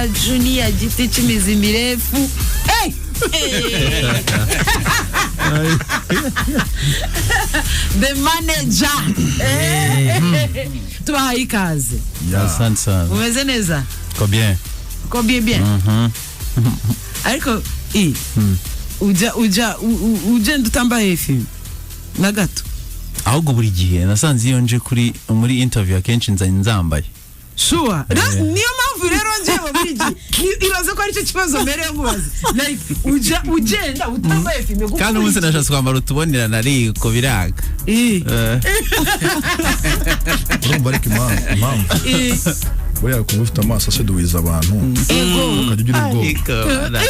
Junior giti cy'imizi mirefu. The manager. Tubahaye ikaze. Asante sana. Umeze neza? Ko bien. Ko bien. Ariko uja ndutambaye film na gato. Ahubwo buri gihe nasanze iyo nje muri interview akenshi nzambaye. Sure. Niyo mpamvu rero nje buri gihe. Ibaze ko ari cyo kibazo mbere mubaze. Like ugenda utambaye film guko. Kandi umunsi nashatse kwambara utubonera nari ko biraga. Urumva ariko impamvu. Buriya ko ufite amaso aseduwiza abantu. Ukajya ugira ubwoba.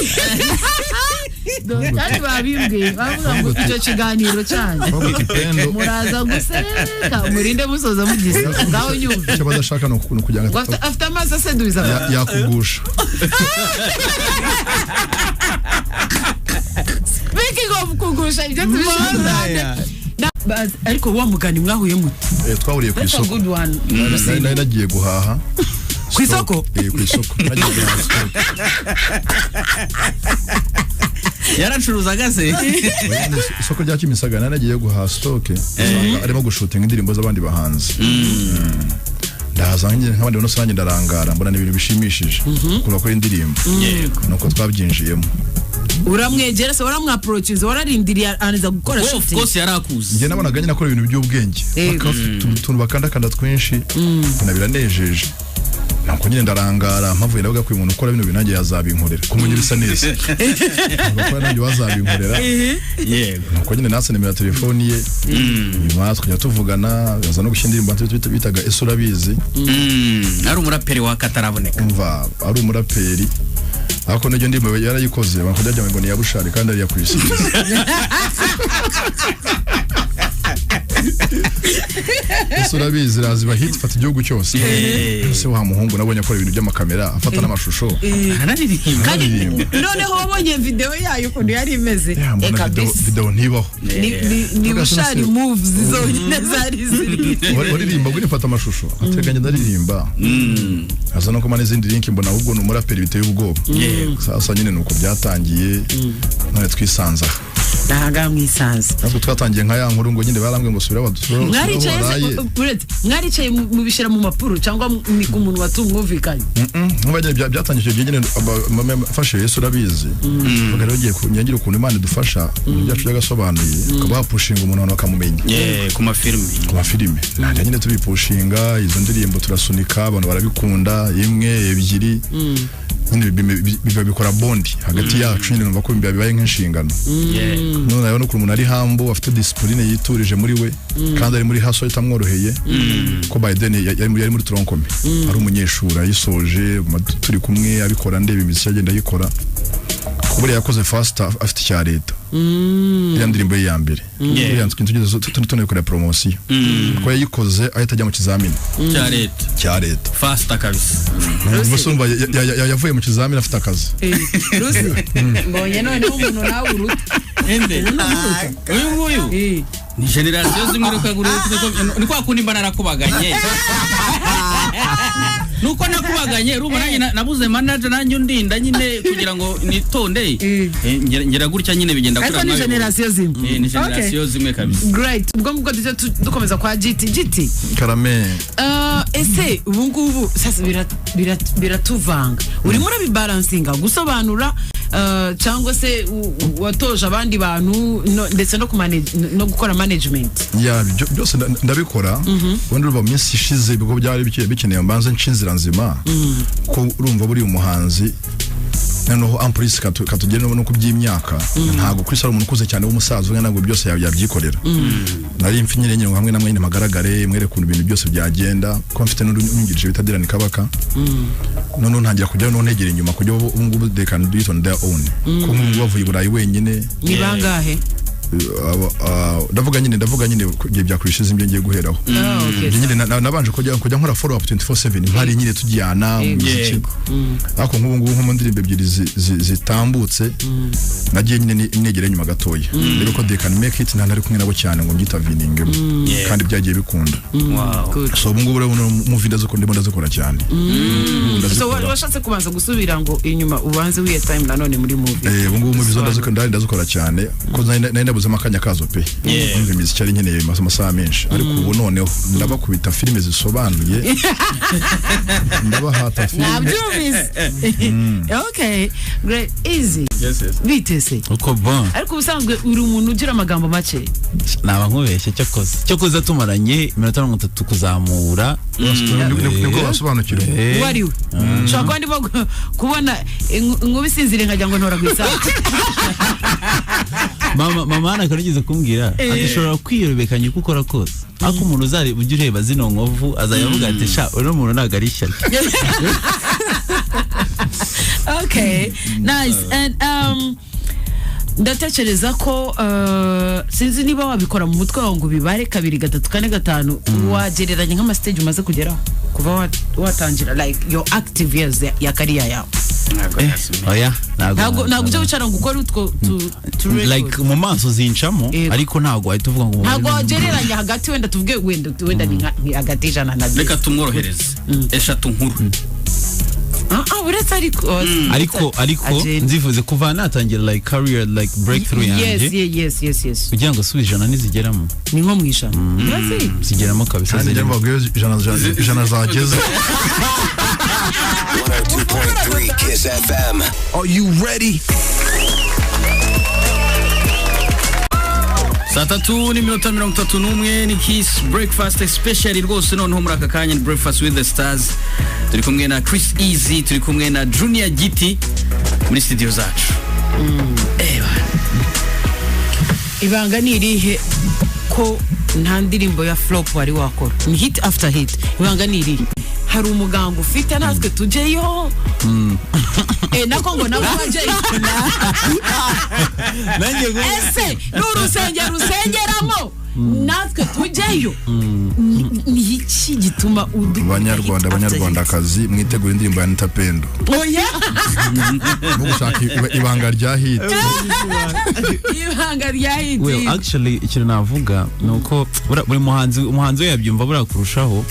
Kandi babimbwiye bavuga ngo icyo kiganiro cyane muraza guseka murinde musoza mugize ngaho nyumva cyo badashaka no kujyanga afite amaso aseduwiza yakugusha speaking of kugusha ibyo tubishaka ariko wa mugani mwahuye muti twahuriye ku isoko nari nagiye guhaha ku isoko ku isoko yaracuruzaga se isoko rya Kimisagara nagiye guhaha stock arimo gushutinga indirimbo z'abandi bahanzi ndahazanye nk'abandi bano sange ndarangara mbona n'ibintu bishimishije kuba ko indirimbo nuko twabyinjiyemo uramwegera se waramwaproachize wararindiriye anza gukora shooting of course yarakuze nge nabonaga nyine akora ibintu by'ubwenge tuntu bakanda twinshi nabiranejeje nako nyine ndarangara mpavuye navuga ko umuntu ukora bino binange yazabinkorera kumugira bisa neza bakora nanjye wazabinkorera yego nako nyine nase nimero telefoni ye nyuma twajya tuvugana yaza no gushyira indirimbo bitaga Ese Urabizi ari umuraperi wa kataraboneka umva ari umuraperi ako n'ibyo ndimo yarayikoze bakajya ngo ni yabushari kandi ari yakwisiza Ese Urabizi raziba hit fata igihugu cyose ese wa muhungu nabonye akora ibintu by'amakamera afata n'amashusho noneho wabonye video yayo ukuntu yari imeze video ntibaho ni bushari moves zonyine zari ziri waririmba ngo nifata amashusho ateganya ndaririmba aza no kuma n'izindi link mbona ahubwo n'umuraperi biteye ubwoba sasa nyine nuko byatangiye none twisanza nahaga mwisanze ntabwo twatangiye nka ya nkuru ngo nyine barambwe ngo subira badusura mwaricaye mu bishira mu mapuro cyangwa ni ku muntu watumwumvikanye nk'abajye byatangiye cyo nyine fashe Ese Urabizi bagara bagiye kunyangira ukuntu Imana idufasha byacu byagasobanuye ukaba wapushinga umuntu bakamumenya ku mafilime nanje nyine tubipushinga izo ndirimbo turasunika abantu barabikunda imwe ebyiri nyine bikora bondi hagati yacu nyine numva ko bibaye nk'inshingano none nayo no ku muntu ari hambo afite discipline yiturije muri we kandi ari muri haso itamworoheye ko Biden yari muri tronkome ari umunyeshuri yisoje turi kumwe abikora ndebe imiziki agenda yikora kubure yakoze fast afite cya leta ya ndirimbo ya mbere yanzwe tugeze tunone kora promotion ko yayikoze ahita ajya mu kizamini cya leta fast kabisa musumba yavuye mu kizamini afite akazi mbonye none umuntu nawe uruta ende uyu ni generation zimwe ni kwa kundi mbana nakubaganye nuko nakubaganye ruba nanjye nabuze manager nanjye undinda nyine kugira ngo nitonde ngera gutya nyine bigenda kuri nawe ni generation zimwe ni generation zimwe kabisa great ubwo mubwo dukomeza kwa GT karame ese ubu ngubu sasa biratuvanga urimo urabibalansinga gusobanura cyangwa se watoje abandi bantu ndetse no gukora management ya byose ndabikora ubundi ruba minsi ishize bigo byari bikeneye mbanze nshinzira nzima ko urumva buri umuhanzi noneho ampolice katugere no kubyimyaka ntago kwisa umuntu kuze cyane w'umusaza umwe ntabwo byose yabyikorera nari mfinyire nyine hamwe namwe magaragare mwere kuntu ibintu byose byagenda ko mfite n'unyungirije bitadirana kabaka none ntangira kujya no ntegera inyuma kujya ubu ngubu they can do it on their own ko nk'ubu bavuye Burayi wenyine ni bangahe ndavuga nyine gihe byakwishiza imbye ngiye guheraho nyine nabanje kujya nkora follow up 24/7 mpari nyine tujyana mu muziki ariko nk'ubu nko mu ndirimbo ebyiri zitambutse nagiye nyine negera nyuma gatoya rero ko they can make it ntari kumwe nabo cyane ngo ngitaviningemo kandi byagiye bikunda so ubu ngubu rero mu video zo ndimo ndazikora cyane so washatse kubanza gusubira ngo inyuma ubanze wiye time nanone muri movie ubu ngubu mu bizo ndazikora cyane ko nari nabuze amakanya kazo pe imiziki ari nkeneye amasaha menshi ariko ubu noneho ndabakubita filime zisobanuye ndabahata filime nabyumvise okay great easy bitese uko bon ariko ubusanzwe uri umuntu ugira amagambo make naba nkubeshye cyo kuza tumaranye iminota 30 kuzamura nibwo basobanukirwa wariwe shaka ndimo kubona inkubisinzire nkajya ngo ntora gwisa mama nakarigeze kumbwira atishobora kwiyorebekanya uko ukora kose ako umuntu uzari ujye ureba zino nkovu azayavuga ati sha uno muntu nagarisha okay nice and ndatekereza ko sinzi niba wabikora mu mutwe wawe ngo bibare 2 3 4 5 wagereranya nk'ama stage umaze kugeraho kuva watangira like your active years ya career yawe oya ntabwo ujya wicara ngo ukore utwo like mu maso zincamo ariko ntabwo ahita uvuga ngo ntabwo wagereranya hagati wenda tuvuge wenda ni hagati ijana na 10 reka tumworohereze eshatu nkuru ariko nzivuze kuva natangira like career like breakthrough yanjye yes kugira ngo subijana nizigeramo ni nko mwisha zigeramo kabisa ijana zageze 102.3 Kiss FM. Are you ready? Saa 3:31 ni Kiss Breakfast especially rwose noneho muri aka kanya Breakfast with the Stars turi kumwe na Chris Easy turi kumwe na Junior Giti muri studio zacu ibanga ni irihe ko nta ndirimbo ya flop wari wakora ni hit after hit ibanga ni irihe hari umuganga ufite natwe tujeyo nako ngo nabo bajeyo nanjye ngo ese n'urusengeramo natwe tujeyo ni iki gituma abanyarwandakazi mwitegura indirimbo ya Anita Pendo oya mugushaka ibanga rya hit well actually ikintu navuga nuko buri umuhanzi we yabyumva bura kurushaho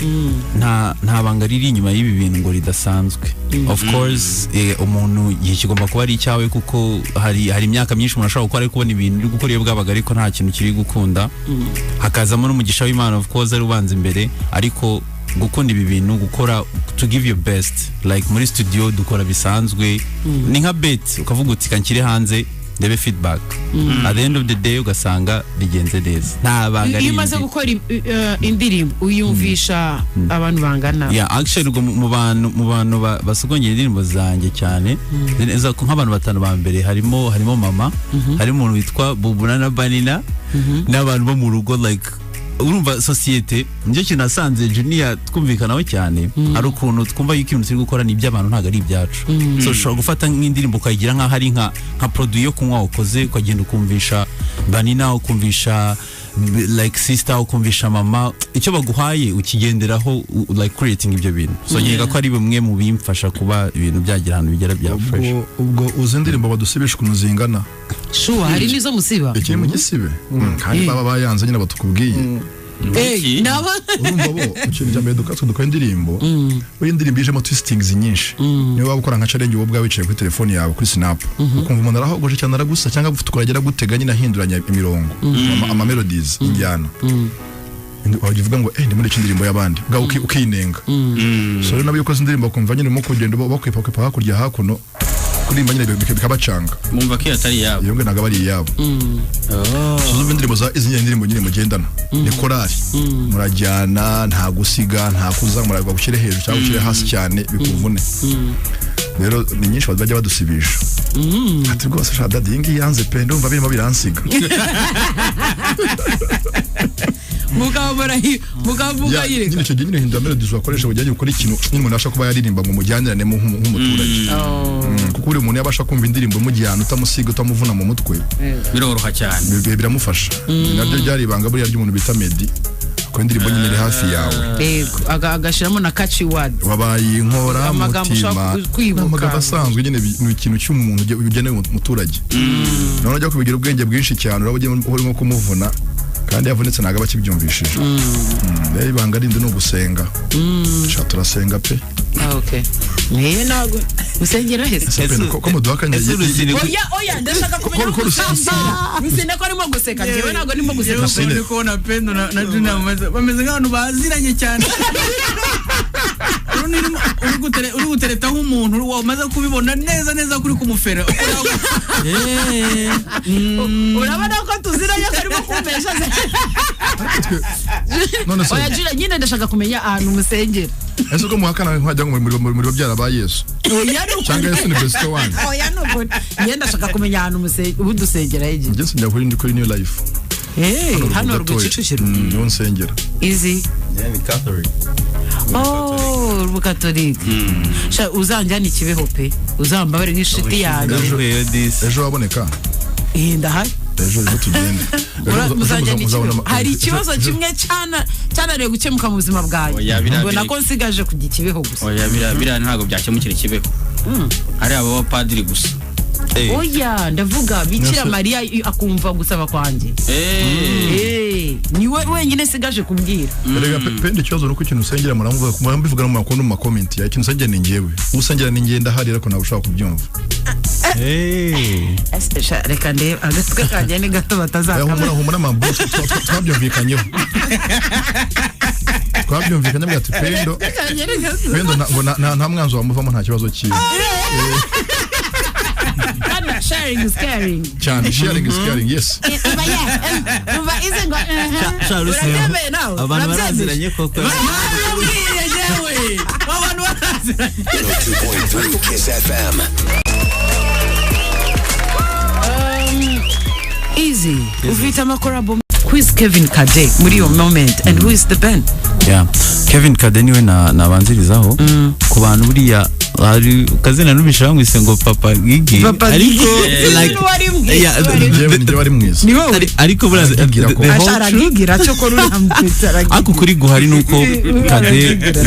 nta banga riri inyuma y'ibi bintu ngo ridasanzwe of course umuntu yikigomba kuba ari icyawe kuko hari imyaka myinshi umuntu ashobora gukora ariko kubona ibintu uri gukora iyo bwabaga ariko nta kintu kiri gukunda hakazamo n'umugisha w'Imana of course ari ubanza imbere ariko gukunda ibi bintu gukora to give your best like muri studio dukora bisanzwe ni nka bet ukavuga uti kankire hanze ndebe feedback at the end of the day ugasanga bigenze neza nta banga iyo umaze gukora indirimbo uyumvisha abantu bangana actually mu bantu basogongera indirimbo zanjye cyane neza ko nk'abantu batanu ba mbere harimo mama harimo umuntu witwa Bubuna na Banina n'abantu bo mu rugo like urumva societe njye kinasanze Junior twumvikanaho cyane ari ukuntu twumva yuko ibintu turi gukora ni iby'abantu ntago ari ibyacu so ushobora gufata nk'indirimbo ukayigira nka hari nka produit yo kunywa ukoze ukagenda ukumvisha Banina ukumvisha like sister ukumvisha mama icyo baguhaye ukigenderaho like creating ibyo bintu so nyega ko ari bimwe mu bimfasha kuba ibintu byagira ahantu bigera bya fresh ubwo uzi indirimbo badusibisha ukuntu zingana sure hari nizo musiba ikiri mu gisibe kandi baba bayanze nyine batukubwiye nabo urumva bo ikintu cyambere dukora indirimbo indirimbo ijemo twistings nyinshi niyo waba ukora nka challenge wowe bwawe wicaye kuri telefone yawe kuri snap ukumva umuntu arahogoje cyane aragusa cyangwa tukagera gutega nyine ahinduranya imirongo ama melodies injyana uvuga ngo ndi muri indirimbo y'abandi bwa ukinenga so rero nabyo ukoze indirimbo kumva nyine mu kugenda bakwipa hakurya hakuno kurimba nyine bikabacanga mumva ko atari yabo yonge naga bari yabo so indirimbo za izi indirimbo nyine mugendana ni korali murajyana nta gusiga nta kuzamura gushyire hejuru cyangwa gushyire hasi cyane bikuvune rero ni nyinshi bajya badusibisha ati rwose sha dadi ngi yanze pe ndumva birimo biransiga mugavuga yire nyine cyo nyine hindura melodies wakoresha bujyanye gukora ikintu nyine umuntu ashaka kuba yaririmba ngo mujyanirane nk'umuturage kuri umuntu yabasha kumva indirimbo mu gihe utamusiga utamuvuna mu mutwe biroroha cyane biramufasha nabyo byari ibanga buriya ry'umuntu bita Meddy ko indirimbo nyine iri hafi yawe yego agashiramo na catchy word wabaye inkora mutima kwibuka asanzwe nyine ni ikintu cy'umuntu ugenewe umuturage none ajya kubigira ubwenge bwinshi cyane urabugye urimo kumuvuna kandi yavunitse naga bakibyumvishije rero ibanga rindi no gusenga turasenga pe okay niye nago usengera hese ko muduhakanye oya ndashaka kumenya ko rusine ko arimo guseka ngewe nago nimo guseka pe ko na Pendo na Junior bameze nk'abantu baziranye cyane uri gutereta nk'umuntu wamaze kubibona neza kuri kumufera urabona ko tuziranye karimo kumesha none so oya Junior nyine ndashaka kumenya ahantu musengera ese ko muhakana nkajya muri babyara ba Yesu oya cyangwa Yesu ni best one oya nuko nyine ndashaka kumenya ahantu ubudusengera yige njye sinjya kuri new life hano rw'Kicukiro niho nsengera easy yani Catholic Catholic sha uzanjyana Kibeho pe uzambabare n'ishiti yanjye ejo waboneka ndahari ejo tugende hari ikibazo kimwe cyanariye gukemuka mu buzima bwawe ngo nako nsigaje kujya Kibeho gusa oya bira ntago byakemukira Kibeho ari abo padiri gusa oya ndavuga Bikira Maria akumva gusaba kwanjye niwe wenyine sigaje kumbwira rega Pendo ikibazo nuko ikintu usengera murambivuga no mu comment ya ikintu usengera ni ngewe usengera ni ngenda hari ariko nawe ushaka kubyumva reka ndebe agatwe kajye ni gato batazakama humura mambo twabyumvikanyeho ati Pendo nta mwanzo wamuvamo nta kibazo kiwe sharing is caring. Cyane sharing is caring, yes. Uba ize ngo abantu baraziranye koko. Abantu baraziranye. 2.3 Kiss FM. Easy. Ufite amakorabo. Who is Kevin Kade muri your moment and who is the band? Yeah. Kevin Kade niwe nabanzirizaho ku bantu buriya hari kazina nubisha bamwise ngo Papa Gigi ariko like njye wari mwiza ariko buraza asharagigira cyo ko ruramwitara ako kuri guhari nuko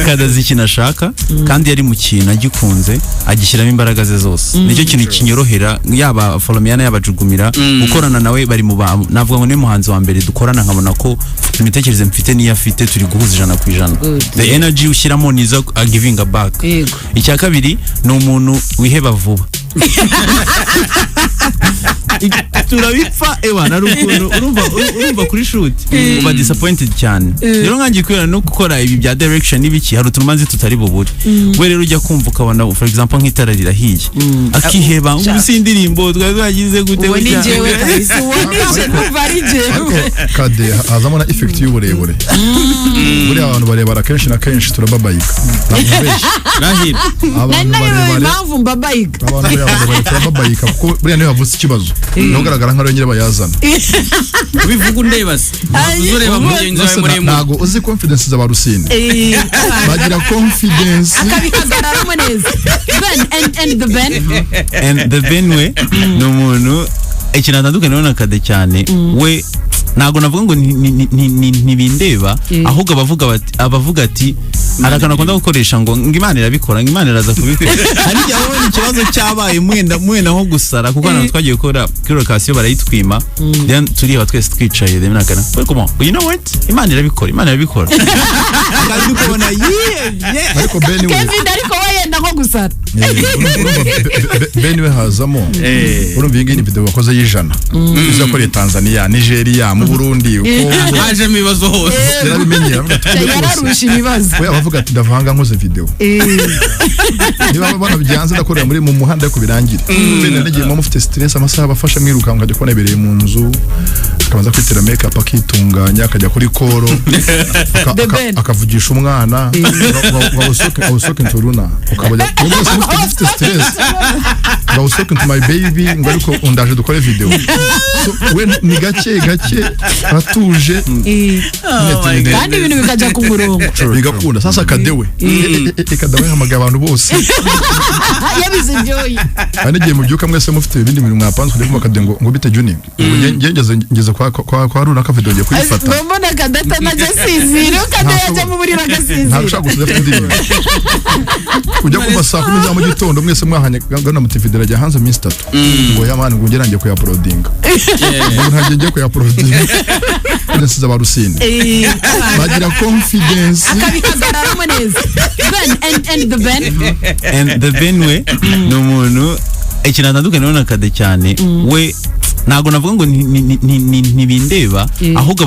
Kade zikina ashaka kandi yari mu kintu agikunze agishyiramo imbaraga ze zose nicyo kintu kinyorohera yaba Folomiana yabajugumira gukorana nawe bari mu navuga ngo ni muhanzi wa mbere dukorana nkabona ko imitekerereze mfite niyo afite turi guhuza 100%. The energy ushyiramo nizo giving back. Icya kabiri ni umuntu wiheba vuba. Turabipfa na rukundo urumva kuri shoot uba disappointed cyane rero nkangiye kwera no gukora ibi bya direction n'ibiki hari utumanzi tutari buburi we rero ujya kumva ukabona for example nk'itara rirahiye akiheba ubusindirimbo twagize gute we nijewe kabisa wonije kumva ari jewe Kade azamo na effect y'uburebure buri abantu barebara kenshi na kenshi turababayika Rahib abantu barebare mpamvu mbabayika abantu turababayika kuko buriya niyo havutse ikibazo nogaragara nka nyine bayazana bivuga undebase uzureba mugenzi wawe muri nago uzi confidence za barusine bagira confidence akabihagararamo neza and the Ben we no muntu ikintu atandukanye na Kade cyane we nago navuga ngo ntibindeba ahubwo abavuga ati arakana kwenda gukoresha ngo Imana irabikora Imana iraza kubikora hari cyabona ikibazo cyabaye mwenda nko gusara kuko nawe twagiye gukora location barayitwima then turiba twese twicaye then nakana comment you know what Imana irabikora kandi ukubona ariko Ben we Kevin ariko wayenda nko gusara Ben we hazamo urumva iyi video wakoze y'ijana uzakoreye Tanzania Nigeria mu Burundi uko haje mibazo hose yarabimenye yararusha ibibazo we abavuga ati ndavanga nkoze video niba bana byanze ndakorera muri mu muhanda yo kubirangire bene nagiye mu mufite stress amasaha bafasha mwiruka ngajya kubona bereye mu nzu akabanza kwitera make up akitunganya akajya kuri koro akavugisha umwana wawusoke nturuna ukabajya mufite stress wawusoke to my baby ngo ariko undaje dukore video we ni gake atuje kandi ibintu bikajya ku murongo bigakunda sasa Kadewe Kadewe hamaga abantu bose yabize byo Joy. Ane giye mubyuka mwese mufite ibindi bintu mwapanzwe ndimo kadengo ngo bite Juni. Ngeze kwa runaka video ngiye kuyifata. Mbona kadata na jasiziro kadaya mu burira gasiziro. Nta ushaka gusubiza indirimbo. Kujya kumva saa 10 za mu gitondo mwese mwahanye gana mu TV derajya hanze minsi 3. Ngo yamana ngo ngerangiye ku uploadinga. Ntabwo ngiye ku uploadinga. Nese za barusine. Bagira confidence. Akabikagaramo neza. And the Benwe no muntu ikintu atandukanye na Kade cyane we ntago navuga ngo ntibindeba ahubwo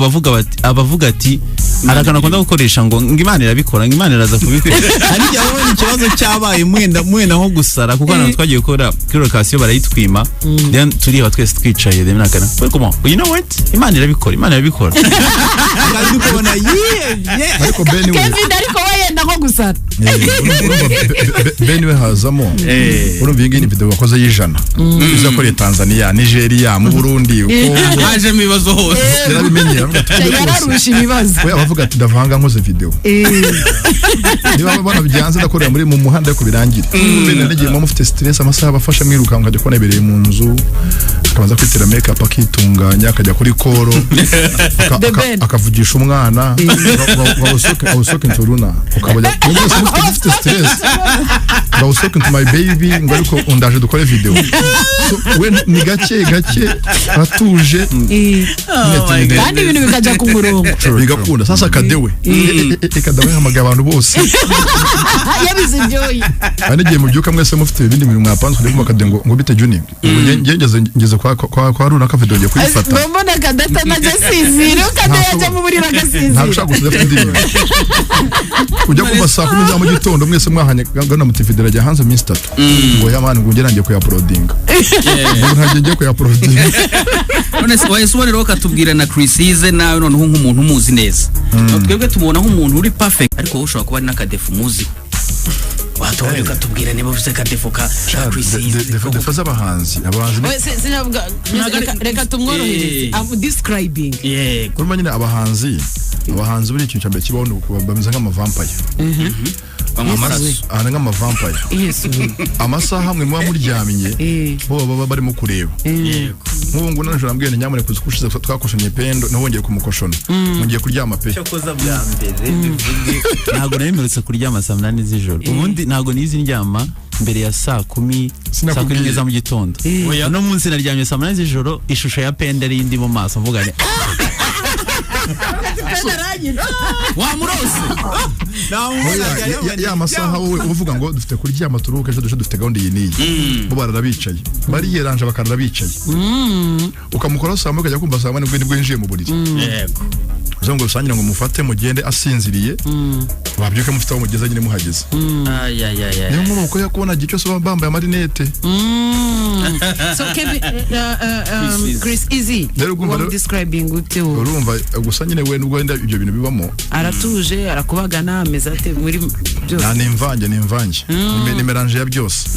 abavuga ati arakana akunda gukoresha ngo Imana irabikora ngo Imana iraza kubikora ari cyabona ikibazo cyabaye mwenda nko gusara kuko nabo twagiye gukora kuri location barayitwima then turiba twese twicaye then nakana comment you know what Imana irabikora kandi kubona ariko Benwe Kevin ariko wayenda nko gusara Benwe hazamo urumva iyi video wakoze y'ijana uza kuri Tanzania Nigeria mu Burundi uko haje mibazo hose yarabimenye yararusha ibibazo we abavuga ati ndavanga nkoze video niba bana byanze ndakorera muri mu muhanda ko birangira bene nagiye mu mufite stress amasaha abafasha mwiruka nkajya kubona ibereye mu nzu akabanza kwitera make up akitunganya akajya kuri koro akavugisha umwana wawusoke nturuna ukabajya mwese mufite stress wawusoke to my baby ngo ariko undaje dukore video we ni gake atuje kandi ibintu bikajya ku murongo bigakunda sasa Kadewe ikadawe hamagara abantu bose yabize Joy ane giye mubyuka mwese mufite ibindi bintu mwapanzwe ndimo kadengo ngo bite Juni ngeze kwa runaka video ngiye kuyifata mbona kadata na jasiziro kadaya mu burira gasiziro nta ushaka gusubiza indirimbo kujya kumva saa 10 za mu gitondo mwese mwahanye gana mu TV derajya hanze minsi 3 ngo yamana ngo ngerangiye ku uploadinga ntabwo ngiye ku uploadinga none se wayesobanura ukatubwira na Chris Ize nawe noneho nk'umuntu umuzi neza twebwe tumubona nk'umuntu uri perfect ariko wowe ushobora kuba ari n'akadefu muzi watubona ukatubwira niba uvuze akadefu ka Chris Ize defo z'abahanzi reka tumworohereze I'm describing kuruma nyine abahanzi buri ikintu cyambere kibaho bameze nk'amavampire amaraso nk'amavampire amasaha hamwe muba muryamye bo baba barimo kureba nk'ubu ngo nanjye nambwiye nyamure kuzikushize twakoshanye pendo nahongeye kumukoshona ngiye kuryama pe cyo koza bwa mbere ntago nabimerutse kuryama saa 8 z'ijoro ubundi ntago nizi ndyama mbere ya saa 10 saa 10 za mu gitondo no munsi naryamye saa 8 z'ijoro ishusho ya pendo ari indi mu maso mvugane wamurose ya masaha wowe uvuga ngo dufite kuryama turuhuke ejo dufite gahunda iyi niyi bo bararabicaye bariyeranje bakarara bicaye ukamukora saa 1 ukajya kumva saa 4 nibwo yinjiye mu buriri yego uzo ngo rusangira ngo mufate mugende asinziriye babyuke mufite aho mugeze nyine muhageze niyo nkuru uko yakubona gice so bambaye amarinete so Kevin Chris Easy what describing ute urumva gusa nyine we nubwo wenda ibyo bintu bibamo aratuje arakubagana ameze ate muri byose ni imvange ni melange ya byose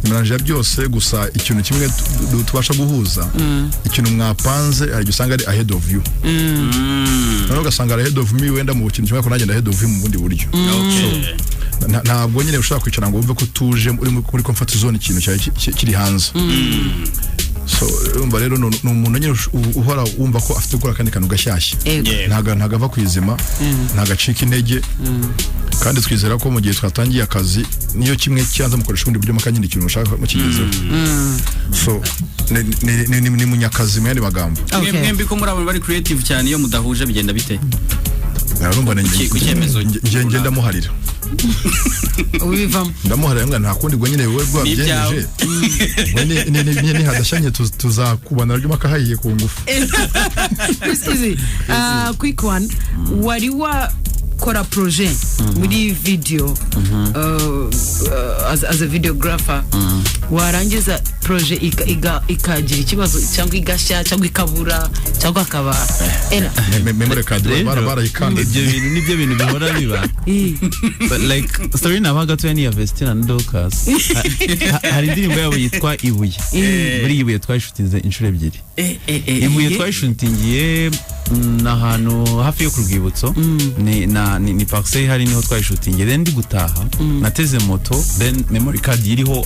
melange ya byose gusa ikintu kimwe tubasha guhuza ikintu mwapanze ari gusanga ari ahead of you nano gasanga ahead of me wenda mu kintu kimwe ko nagenda ahead of you mu bundi buryo ntabwo nyine ushaka kwicara ngo wumve ko tuje muri comfort zone ikintu kiri hanze so umva rero n'umuntu nyine uhora wumva ko afite gukora kandi kantu gashyashya ntaga ava kwizima ntagacika intege kandi twizera ko mu gihe twatangiye akazi niyo kimwe cyanza mukoresha ubundi buryo makanyine ikintu ushaka mukigezeho so ni munyakazi mu yandi magambo mwembi ko muri abo bari creative cyane iyo mudahuje bigenda bite narumva ngende ndamuharira ubivamo ndamuharira ngo nta kundi ngo nyine wewe rwabyenyeje ni hadashanye tuzakubana ryo makahayiye ku ngufu quick one wari wa kora projet muri video as a videographer warangiza projet ikagira ikibazo cyangwa igashya cyangwa ikabura cyangwa akaba memory card barayikanda nibyo bintu bihora biba but like story nabaga tu yani ya Vestina na Docas hari indirimbo yabo yitwa Ibuye muri Ibuye twashutinze inshuro ebyiri Ibuye twashutingiye n'ahantu hafi yo ku rwibutso ni parcelle hari niho twayishutinge then ndi gutaha nateze moto then memory card iriho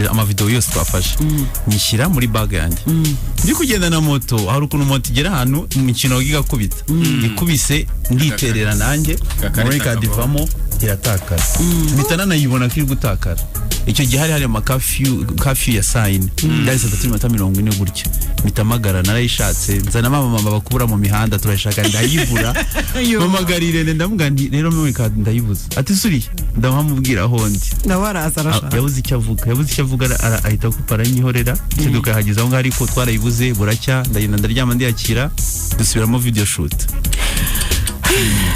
amavideo yose twafashe nyishyira muri bag yanjye ndi kugenda na moto hari ukuntu moto igera ahantu imikino igakubita ikubise nditerera nanjye memory card ivamo iratakara bitana nayibona kiri gutakara icyo gihe hari curfew ya sign yari 3:40 gutyo mitamagara narayishatse nzana mama bakubura mu mihanda turashaka ndayibura mamagarire ndavuga ndi rero memory card ndayibuza ati suri ndahamubwira aho ndi yabuze icyo avuga ahita kupara nyihorera kiduka hagize aho ngari ko twarayibuze buracya ndagenda ndaryama ndiyakira dusubiramo video shoot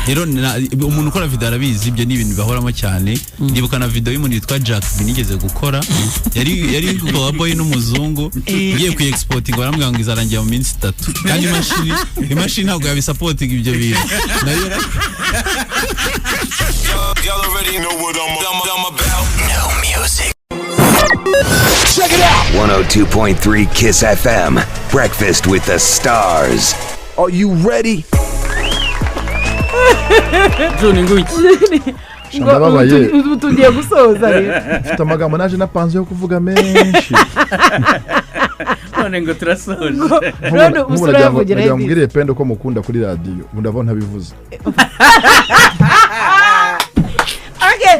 rero umuntu ukora video arabizi ibyo ni ibintu bahoramo cyane ndibuka na video y'umuntu yitwa Jack binigeze gukora yari kuba boy n'umuzungu igiye ku export ngo aramubwira ngo izarangira mu minsi 3 kandi imashini ntabwo yabisupporting ibyo bintu Y'all already know what I'm about. No music. Check it out. 102.3 Kiss FM. Breakfast with the Stars. Are you ready? Juni nguki ndababaye tugiye gusoza rero mfite amagambo naje napanze yo kuvuga menshi none ngo turasoje none usura yavugira ngo mbwire Pendo ko mukunda kuri radio ndabona ntabivuze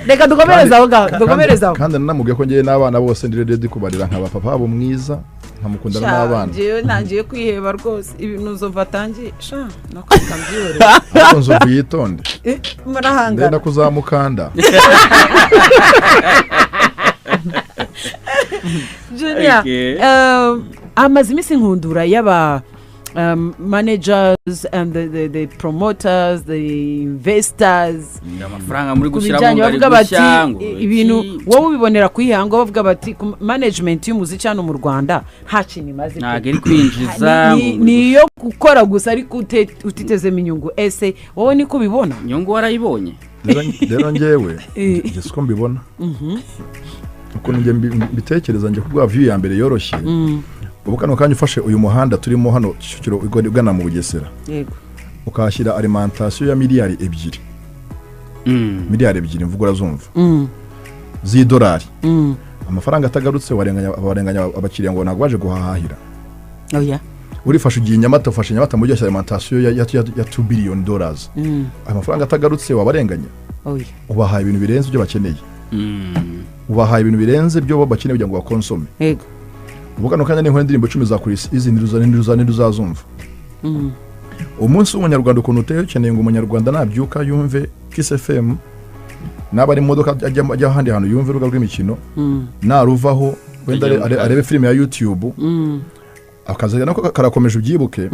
reka dukomereza aho kandi nanamubwiye ko ngiye n'abana bose ndi ready kubarira nkaba papa abo mwiza nkamukundana n'abana ntangiye kwiheba rwose ibintu uzova tangiye sha nakwikambiyore ariko nzo yitonde murahanga ndenda kuzamukanda Junior amazi imisi nkundura yaba managers and the promoters, the investors, amafaranga muri gushyiramo ngari gushango ibintu wowe ubibonera kwihango bavuga bati management y'umuziki hano mu Rwanda nta kintu imaze nageri kwinjiza niyo gukora gusa ariko utiteze inyungu ese wowe niko ubibona inyungu warayibonye rero ngewe gisiko mbibona uko nge mbitekereza nge kubwa view ya mbere yoroshye ubu kano kanya ufashe uyu muhanda turimo hano Kicukiro ugana mu Bugesera yego ukashyira alimentation ya miliyari 2 miliyari 2 mvugura zumva z'idolari amafaranga atagarutse warenganya abakiriya ngo nagwaje guhahahira oya urifashe ugiye Nyamata ufashe Nyamata mu gihe alimentation ya $2 billion amafaranga atagarutse wabarenganya oya ubahaye ibintu birenze ibyo bakeneye ubahaye ibintu birenze byo bakeneye kugira ngo bakonsome yego ubukano kanya ni nk'indirimbo 10 za Chris izi nduzazumva umunsi w'umunyarwanda ukuntu uteye ukeneye ngo umunyarwanda nabyuka yumve Kiss FM nabari imodoka ajya handi hantu yumve uruga rw'imikino naruvaho wenda arebe filime ya YouTube akazaga nako karakomeje ubyibuke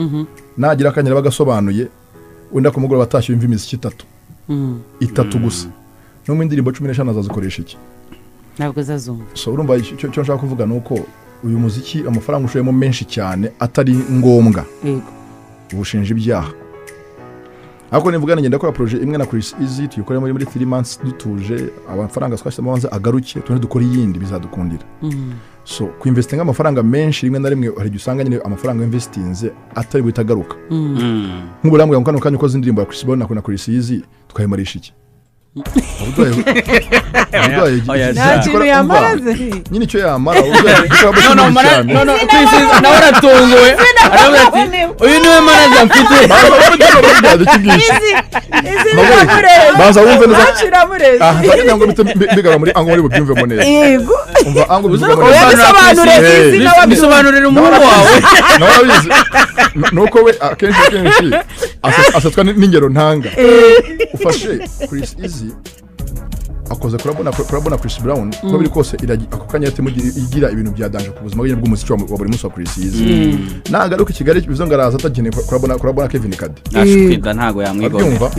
nagira akanyira bagasobanuye wenda ku mugoroba batashye yumva imiziki 3 gusa no mu ndirimbo 15 azazikoresha iki ntabwo zazumva so urumva icyo nshaka kuvuga nuko uyu muziki amafaranga ushoyemo menshi cyane atari ngombwa yego ubushinja ibyaha ako nivuga ngenda kora project imwe na Chris Easy tuyikora muri 3 months dutuje amafaranga twashyemo banze agaruke tune dukora yindi bizadukundira so ku investing amafaranga menshi rimwe na rimwe hari usanga nyine amafaranga investinze atari butagaruka nk'uburambwe ngo kano ukoze indirimbo ya Chris Brown na Chris Easy tukayimarisha iki ntakintu yamaraze nyine icyo yamara nawe aratunguwe aravuga ati uyu niwe manager mfite baza wumve neza aha ngo bigara muri ango muri bubyumvemo neza yego umva ango bisobanurira umuntu wawe nabizi nuko we akenshi asatwa n'ingero ntanga ufashe Chris Easy akoze kurabona Chris Brown ko biri kose ako kanya yate igira ibintu bya danger ku buzima bw'umuziki wa buri munsi wa Chris Easy nagaruka Kigali bizongaraza atagene kurabona Kevin Kade ashukida ntago yamwigomba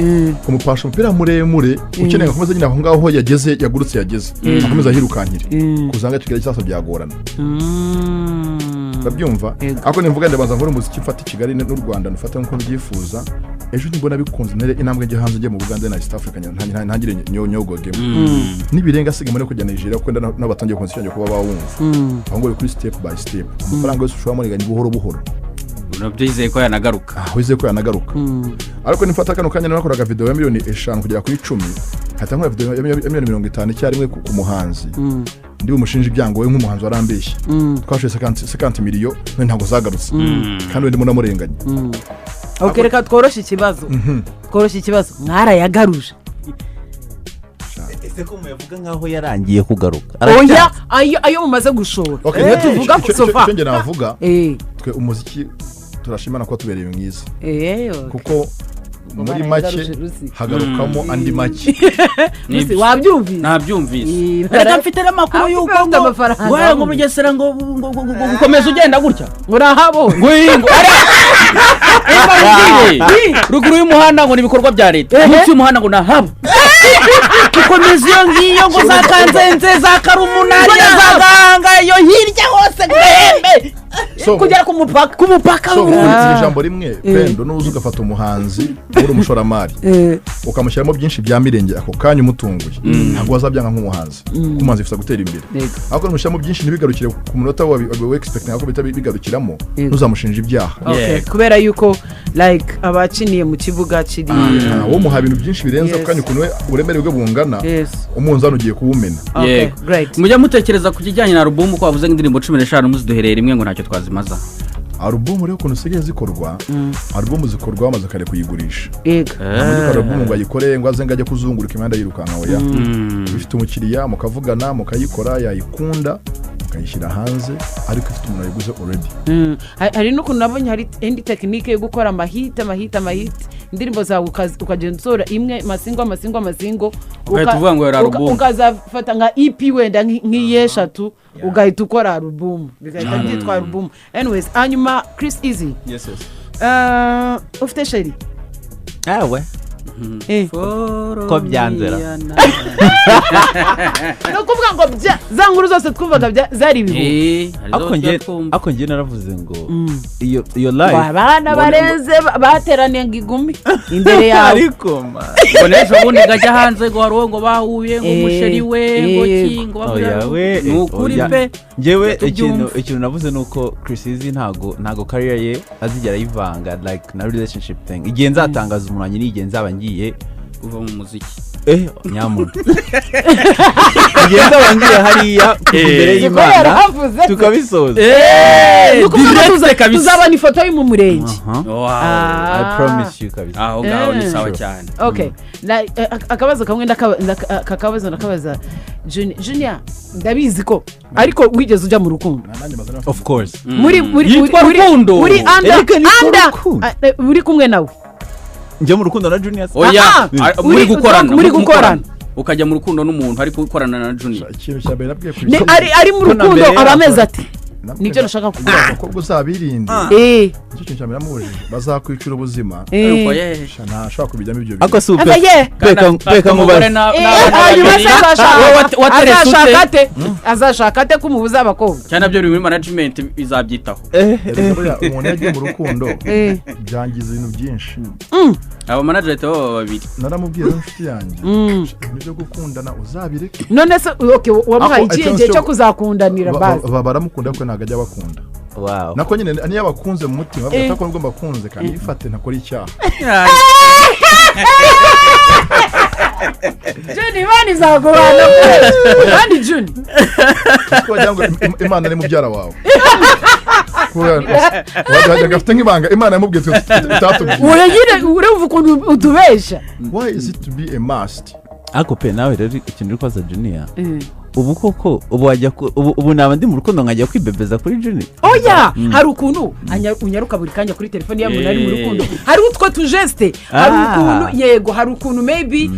kumupasha umupira muremure ukeneye gukomeza nyine aho ngaho yageze yagurutse akomeza hirukankire kuzanga Kigali cyasa byagorana babyumva ako nimvuga ndabanza nkora umuziki mfata Kigali n'u Rwanda nufata nko byifuza ejo nibona bikunze nere inambwe nje hanze nje mu Uganda na East Africa ntangire nyogogemo nibirenga siga muri kujya Nigeria kwenda n'abatangiye konsiyo kuba bawumva aho ngo kuri step by step amafaranga yose ushobora muri gani buhoro Nabyizeye ko yanagaruka. wizeye ko yanagaruka ariko nifata kano kanya nakoraga video ya miliyoni 5 kugera kuri 10 hata nkora video ya miliyoni 50 icyarimwe ku muhanzi ndi umushinja ibyango we nk'umuhanzi warambeshye twashoye 50 miliyoni ntago zagarutse kandi ndi munamurenganya okay reka tworoshye ikibazo mwarayagaruje ese ko muyavuga nkaho yarangiye kugaruka oya ayo mumaze gushora tuvuga ko sofa cyo navuga twe umuziki turashimana ko tubereye mwiza kuko muri make hagarukamo andi make Nisi wabyumvise nabyumvise reka mfite amakuru yuko ngo ngo mugesera ngo gukomeza ugenda gutya urahabona ngo ruguru y'umuhanda ngo nibikorwa bya leta munsi y'umuhanda ngo nahabo gukomeza iyo ngiyo ngo za Kanzenze za Karumunari za Ganga iyo hirya hose gwembe kugera ku mupaka ijambo rimwe pendo nuzo ugafata umuhanzi uri umushoramari ukamushyiramo byinshi bya mirenge ako kanya umutunguye ntabwo wazabyanga nk'umuhanzi kumanzi ifisa gutera imbere ako mushyiramo byinshi ntibigarukire ku munota wawe expect nako bigarukiramo ntuzamushinja ibyaha kubera yuko like abaciniye mu kibuga kiri wo muha ibintu byinshi birenza kanya ukuntu uremere bwe bungana umunzano ugiye kuwumena mujya mutekereza ku kijyanye na album ko wavuze indirimbo 15 muziduherera rimwe ngo ntacyo twazimaza album rero ukuntu usigaye zikorwa album zikorwa bamaze kare kuyigurisha album ngo ayikore ngo aze ngajye kuzunguruka imanda yirukanka oya bifite umukiriya mukavugana mukayikora yayikunda mukayishyira hanze ariko ifite umuntu ayiguze already hari n'ukuntu nabonye hari indi technique yo gukora amahit indirimbo zawe ukagenzura imwe masingo ukazafata nka EP wenda nk'iyeshatu ugahita ukora album bigahita byitwa album anyways hanyuma Chris Easy ufite sheri ko byanzera no kuvuga ngo za nkuru zose twumvaga zari ibihu ako ngiye naravuze ngo iyo live abana barenze bateraniye ngigumi imbere yawe ariko ngo nejo bundi gajya hanze ngo haro ngo bahuye ngo musheri we ngo kingo bavuye nukuri pe ngewe ikintu navuze nuko Chris Easy ntago career ye azigera yivanga like na relationship thing igihe nzatangaza umunanyi n'igihe nzaba ngiye kuva mu muziki nyamuntu igihe nzaba ngiye hariya imbere y'Imana tukabisoza tuzabana ifoto y'mu murenge I promise you kabisa ngaho ni sawa cyane okay akabazo kamwe ndakabaza Junior ndabizi ko ariko wigeze ujya mu rukundo of course muri rukundo muri kumwe nawe njye mu rukundo na Junior oya muri gukorana ukajya mu rukundo n'umuntu ariko gukorana na Junior ikintu cyabera nabwiye kuri ari mu rukundo abameze ati nibyo nashaka kuvuga ko guzabirinde icyo kintu cyabera mubujije bazakwicira ubuzima ntashaka kubijyamo ibyo bintu ako super beka mubaze azashaka ate kumubuza abakobwa cyane byo biri muri management bizabyitaho umuntu yagiye mu rukundo byangiza ibintu byinshi aba manager baba babiri naramubwiye inshuti yanjye nibyo gukundana uzabireke none se okay wamuhaye igihe cyo kuzakundanira bazi baramukunda ko ntago ajya bakunda wow nako nyine niyo abakunze mu mutima bavuga ko ngomba bakunze kandi ifate ntakora icyaha Juni bani zagobana kandi Juni twagira ngo Imana ni mubyara wawe wajya gafite nk'ibanga Imana yamubwiye tutatubwiye uragire urumva ukuntu utubesha why is it to be a must ako pe nawe rero ikintu uri kwaza Junior ubu koko ubu naba ndi mu rukundo nkajya kwibebeza kuri Junior oya hari ukuntu unyaruka buri kanya kuri telefone ya muntu ari mu rukundo hari utwo tujeste hari ukuntu yego hari ukuntu maybe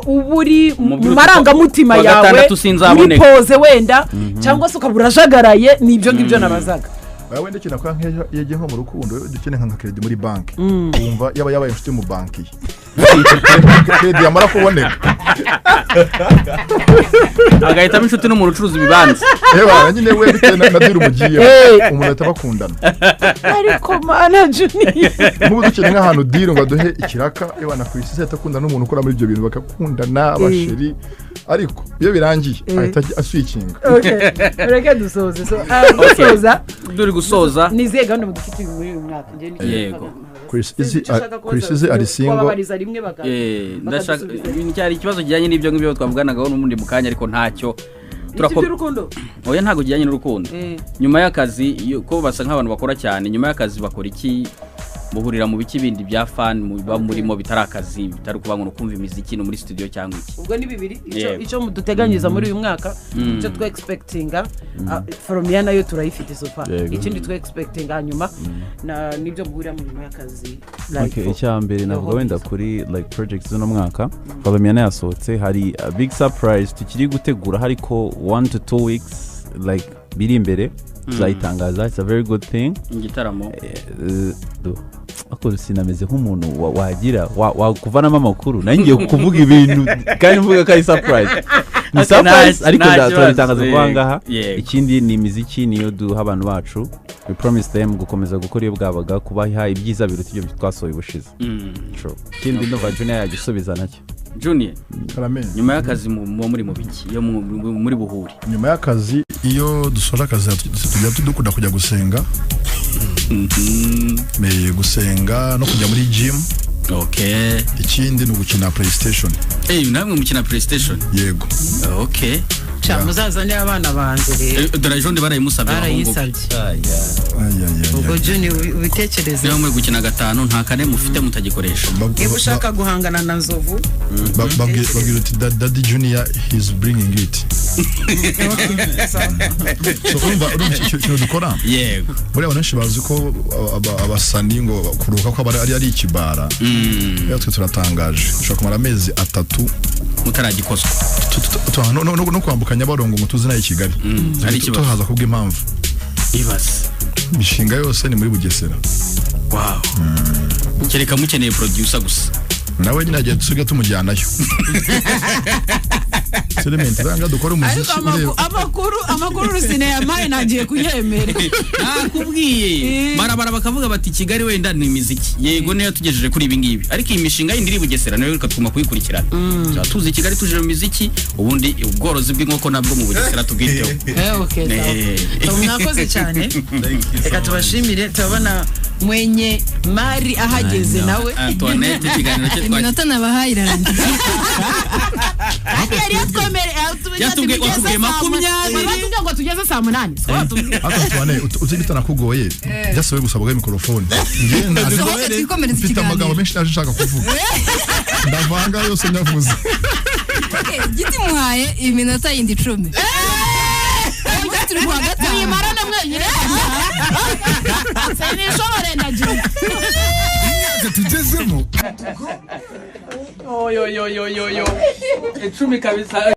uburi mu marangamutima yawe uri pose wenda cyangwa se ukabura jagaraye nibyo ngibyo nabazaga wewe ndekina kwa yagiye nko mu rukundo dukene nka credit muri banki umva yabaye inshuti mu banki credit yamara kuboneka agahita inshuti n'umuntu ucuruza ibibanza nyine we bitena na dira umugiye umuntu atabakundana ariko mana Junior nk'ubu dukene nk'ahantu dira ngo aduhe ikiraka na ku isi atakunda n'umuntu ukora muri ibyo bintu bakakundana abasheri ariko iyo birangiye ahita aswikinga. Okay, reka dusoze. So dusoza duri gusoza niziye gahunda mudufitiye muri uyu mwaka yego Chris Easy ari single. Babariza rimwe ndashaka cyari ikibazo kijyanye n'ibyo ngibyo twavuganagaho n'umundi mu kanya ariko ntacyo turakora. Oya ntago kijyanye n'urukundo. Nyuma y'akazi ko basa nk'abantu bakora cyane, nyuma y'akazi bakora iki? Muhurira mu biki bindi bya fan murimo bitari akazi, bitari kuba ngo kumva imiziki no muri studio cyangwa iki? Ubwo ni bibiri icyo muduteganyiriza muri uyu mwaka, icyo twe expectinga from yana yo turayifite so far. Ikindi twe expectinga nyuma na nibyo muhurira mu nyuma y'akazi. Okay, icyambere navuga wenda kuri like projects no mwaka. From yana yasohotse hari a big surprise tukiri gutegura hariko 1 to 2 weeks like biri imbere. Tuzayitangaza. It's a very good thing. Igitaramo akora sinameze nk'umuntu wagira wakuvanamo amakuru nangiye kuvuga ibintu kandi mvuga ko ari surprise. Ni surprise ariko turatangaza kubangaha. Ikindi ni imiziki niyo duha abantu bacu. We promise them gukomeza gukora iyo bwabaga kubaha ibyiza biruta ibyo twasohoye ubushize. True. Ikindi ndumva Junior yagisubiza nacyo. Junior nyuma y'akazi muri mu biki yo muri buhuri? Nyuma y'akazi iyo dusoje akazi tujya tudukunda kujya gusenga. Gusenga no kujya muri gym. Okay. Ikindi ni ugukina PlayStation. Namwe mukina PlayStation? Yego. Okay. Muzaza ni abana banze rero. Darajonde barayimusabye ahubwo. Ubwo Junior ubitekereze. Namwe gukina gatanu nta kane mufite mutagikoresha. Iyo ushaka guhangana na Nzovu. Babwira uti Daddy Junior he's bringing it. So icyo dukora. Yego. Buri abantu bazi ko abasani ngo kuruka ko ari ikibara. Twe turatangaje. Ushaka kumara amezi 3 mutaragikozwa. No kwambukanya barongo ngo tuzi nayo Kigali. Ari kibazo haza kubwa impamvu. Ibas. Mishinga yose ni muri Bugesera. Wow. Kereka mukeneye producer gusa. Nawe nyine agiye dusiga tumujyanayo. Selementi banga dukora umuziki ureba. Amakuru rusine yamaye nagiye kuyemera. Nakubwiye. Barabara bakavuga bati Kigali wenda ni imiziki. Yego niyo tugejeje kuri ibi ngibi. Ariko iyi mishinga yindi iri Bugesera nayo reka twuma kuyikurikirana. Tuzi Kigali tuje mu miziki ubundi ubworozi bw'inkoko nabwo mu Bugesera tubwiteho. Okay. Mwakoze cyane. Reka tubashimire tubona mwenye mari ahageze nawe. Antoinette kiganiro cyo iminota nabahaye irarangiye. Yari yakomere yatubwiye 20 batubwiye ngo tugeze saa 8. Antoinette uzibita nakugoye byasabe gusabwa mikrofone. Ngenda mfite amagambo menshi naje nshaka kuvuga. Ndavanga yose nyavuze. Giti muhaye iminota yindi 10. Turi kwa gatanu. Imara na mwenyine. Sene shobore naje. Tugezemo. Yo. 10 kabisa.